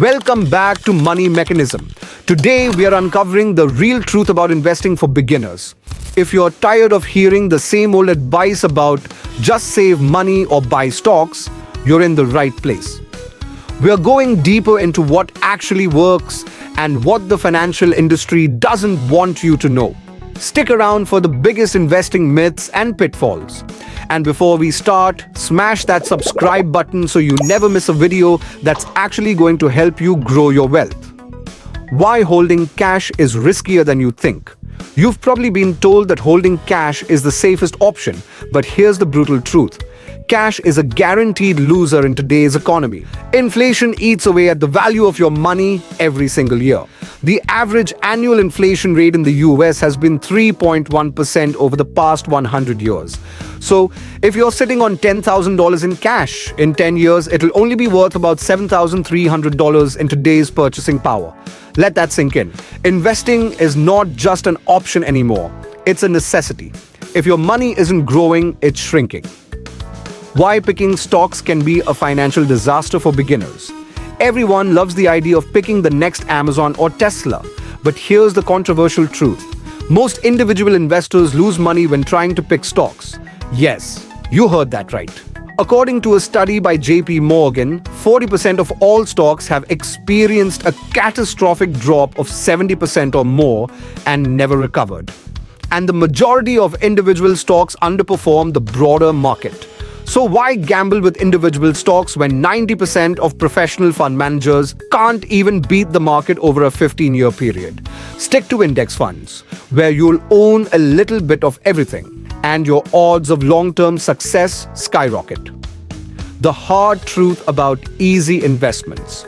Welcome back to Money Mechanism. Today we are uncovering the real truth about investing for beginners. If you're tired of hearing the same old advice about just save money or buy stocks, you're in the right place. We are going deeper into what actually works and what the financial industry doesn't want you to know. Stick around for the biggest investing myths and pitfalls. And before we start, smash that subscribe button so you never miss a video that's actually going to help you grow your wealth. Why holding cash is riskier than you think. You've probably been told that holding cash is the safest option, but here's the brutal truth. Cash is a guaranteed loser in today's economy. Inflation eats away at the value of your money every single year. The average annual inflation rate in the US has been 3.1% over the past 100 years. So, if you're sitting on $10,000 in cash, in 10 years, it'll only be worth about $7,300 in today's purchasing power. Let that sink in. Investing is not just an option anymore, it's a necessity. If your money isn't growing, it's shrinking. Why picking stocks can be a financial disaster for beginners. Everyone loves the idea of picking the next Amazon or Tesla. But here's the controversial truth. Most individual investors lose money when trying to pick stocks. Yes, you heard that right. According to a study by JP Morgan, 40% of all stocks have experienced a catastrophic drop of 70% or more and never recovered. And the majority of individual stocks underperform the broader market. So why gamble with individual stocks when 90% of professional fund managers can't even beat the market over a 15-year period? Stick to index funds, where you'll own a little bit of everything, and your odds of long-term success skyrocket. The hard truth about easy investments.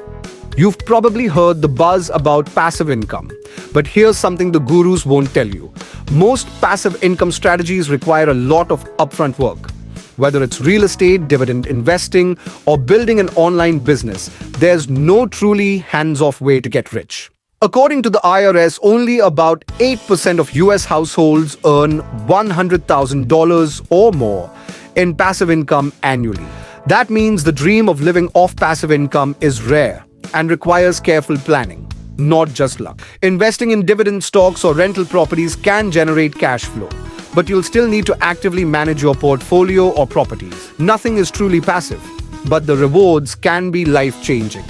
You've probably heard the buzz about passive income, but here's something the gurus won't tell you. Most passive income strategies require a lot of upfront work. Whether it's real estate, dividend investing, or building an online business, there's no truly hands-off way to get rich. According to the IRS, only about 8% of US households earn $100,000 or more in passive income annually. That means the dream of living off passive income is rare and requires careful planning, not just luck. Investing in dividend stocks or rental properties can generate cash flow, but you'll still need to actively manage your portfolio or properties. Nothing is truly passive, but the rewards can be life-changing.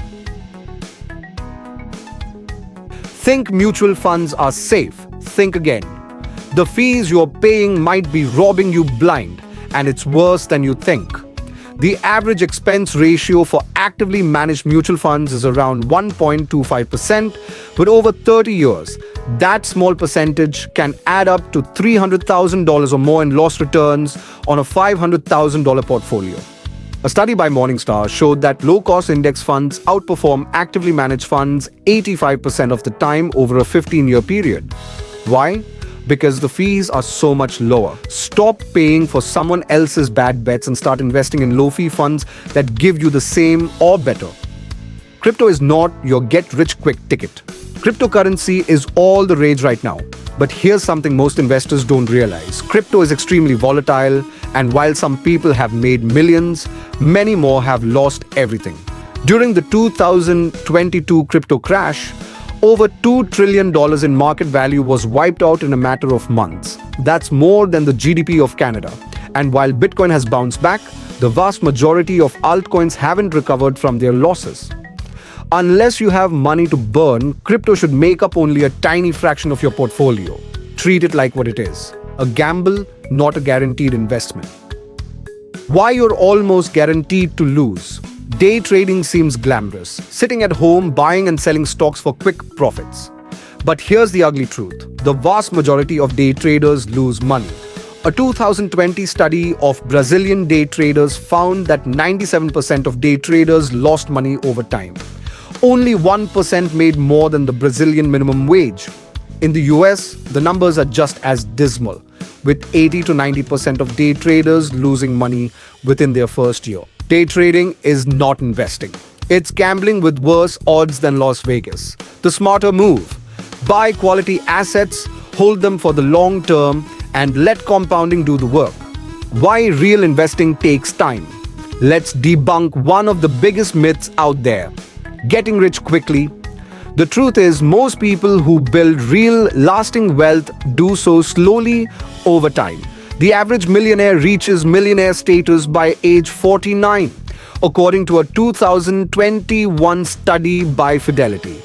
Think mutual funds are safe. Think again. The fees you're paying might be robbing you blind, and it's worse than you think. The average expense ratio for actively managed mutual funds is around 1.25%, but over 30 years, that small percentage can add up to $300,000 or more in lost returns on a $500,000 portfolio. A study by Morningstar showed that low-cost index funds outperform actively managed funds 85% of the time over a 15-year period. Why? Because the fees are so much lower. Stop paying for someone else's bad bets and start investing in low-fee funds that give you the same or better. Crypto is not your get-rich-quick ticket. Cryptocurrency is all the rage right now. But here's something most investors don't realize. Crypto is extremely volatile, and while some people have made millions, many more have lost everything. During the 2022 crypto crash, over $2 trillion in market value was wiped out in a matter of months. That's more than the GDP of Canada. And while Bitcoin has bounced back, the vast majority of altcoins haven't recovered from their losses. Unless you have money to burn, crypto should make up only a tiny fraction of your portfolio. Treat it like what it is: a gamble, not a guaranteed investment. Why you're almost guaranteed to lose. Day trading seems glamorous, sitting at home buying and selling stocks for quick profits. But here's the ugly truth. The vast majority of day traders lose money. A 2020 study of Brazilian day traders found that 97% of day traders lost money over time. Only 1% made more than the Brazilian minimum wage. In the US, the numbers are just as dismal, with 80 to 90% of day traders losing money within their first year. Day trading is not investing. It's gambling with worse odds than Las Vegas. The smarter move: buy quality assets, hold them for the long term, and let compounding do the work. Why real investing takes time. Let's debunk one of the biggest myths out there. getting rich quickly. The truth is, most people who build real, lasting wealth do so slowly over time. The average millionaire reaches millionaire status by age 49, according to a 2021 study by Fidelity.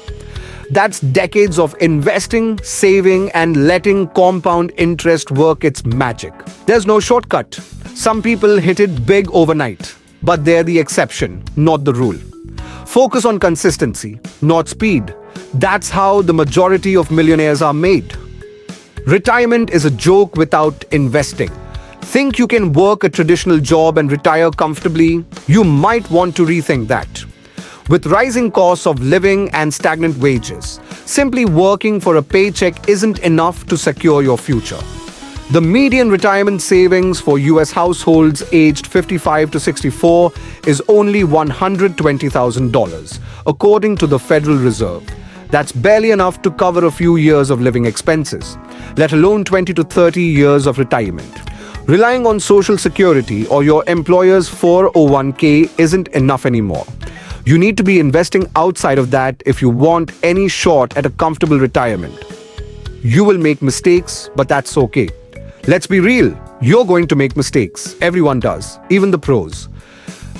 That's decades of investing, saving, and letting compound interest work its magic. There's no shortcut. Some people hit it big overnight, but they're the exception, not the rule. Focus on consistency, not speed. That's how the majority of millionaires are made. Retirement is a joke without investing. Think you can work a traditional job and retire comfortably? You might want to rethink that. With rising costs of living and stagnant wages, simply working for a paycheck isn't enough to secure your future. The median retirement savings for US households aged 55 to 64 is only $120,000, according to the Federal Reserve. That's barely enough to cover a few years of living expenses, let alone 20 to 30 years of retirement. Relying on Social Security or your employer's 401k isn't enough anymore. You need to be investing outside of that if you want any shot at a comfortable retirement. You will make mistakes, but that's okay. Let's be real, you're going to make mistakes. Everyone does, even the pros.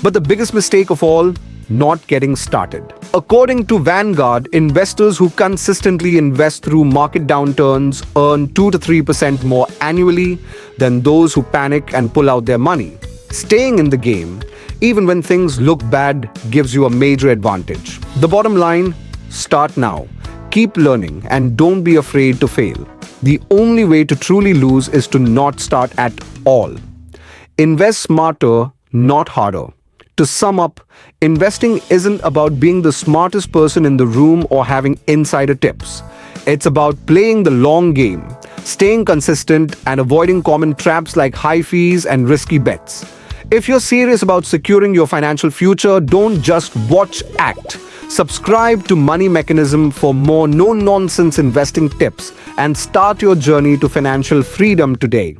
But the biggest mistake of all, not getting started. According to Vanguard, investors who consistently invest through market downturns earn 2 to 3% more annually than those who panic and pull out their money. Staying in the game, even when things look bad, gives you a major advantage. The bottom line, start now. Keep learning and don't be afraid to fail. The only way to truly lose is to not start at all. Invest smarter, not harder. To sum up, investing isn't about being the smartest person in the room or having insider tips. It's about playing the long game, staying consistent, and avoiding common traps like high fees and risky bets. If you're serious about securing your financial future, don't just watch, act. Subscribe to Money Mechanism for more no-nonsense investing tips and start your journey to financial freedom today.